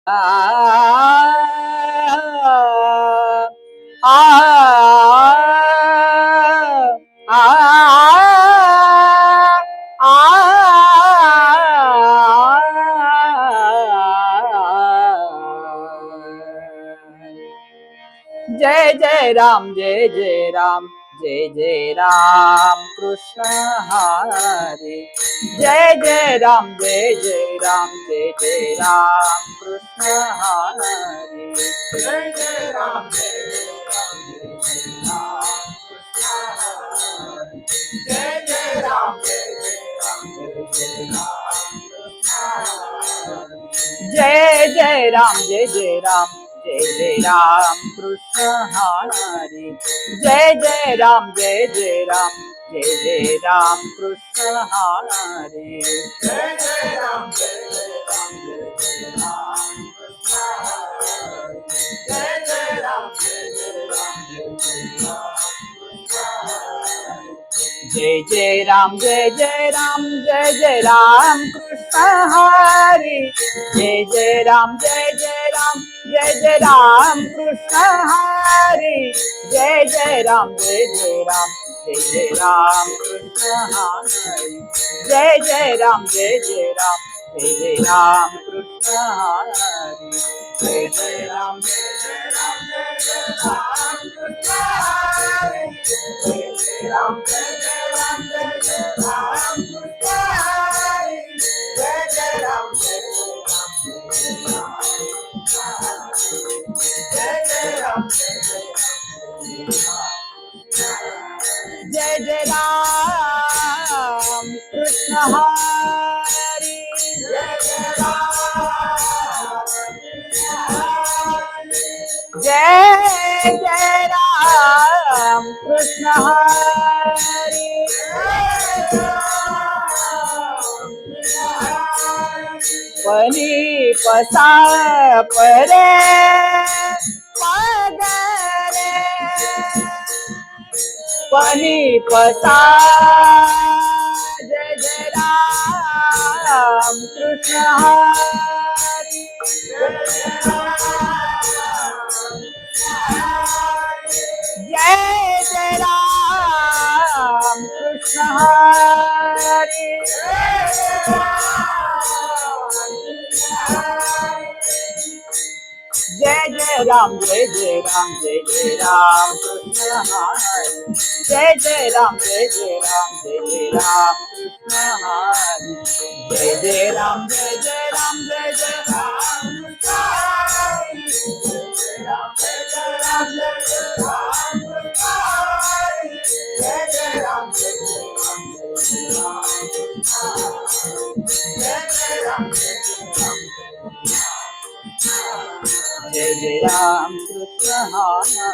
जय जय राम, जय जय राम, जय जय राम कृष्ण हरे। जय जय राम, जय जय राम, जय जय राम कृष्ण हरे। जय जय राम, जय जय राम, जय जय राम कृष्ण हरे। जय जय राम, जय जय राम, जय जय राम कृष्ण हरे। जय जय राम, जय जय राम, जय जय राम कृष्ण हरे। जय जय राम, जय जय राम, जय जय राम कृष्ण हरे। जय जय राम, जय जय राम, जय जय राम कृष्ण हरे। जय जय राम, जय जय राम, जय जय राम कृष्ण हरे। जय जय राम, जय जय राम, जय जय राम कृष्ण हरे। जय जय राम, जय जय राम, जय जय राम कृष्ण हरे। जय जय राम, जय जय राम, जय जय राम कृष्ण हरे। जय जय राम, जय जय राम, जय जय राम कृष्ण हरे। जय जय राम, जय जय राम, जय जय राम कृष्ण हरे। जय जय राम, जय जय राम, जय जय राम कृष्ण हरे। जय जय राम, जय जय राम, जय जय राम। जय जय राम, जय जय राम, जय जय राम कृष्ण हरे। जय जय राम, जय जय राम कृष्ण हरे। पनी पसा परे पगरे पनी पसा। जय जय राम कृष्ण हरे। जय जय राम कृष्ण हरे। जय जय राम, जय जय राम, जय जय राम कृष्ण हरे। जय जय राम, जय जय राम, जय जय राम कृष्ण हरे। जय जय राम, जय जय राम, जय जय राम कृष्ण हरे। जय जय राम, जय जय राम, जय जय राम कृष्ण हरे। जय जय राम, जय जय राम, जय जय राम कृष्ण हरे। जय जय राम, जय जय राम, जय जय राम कृष्ण हरे।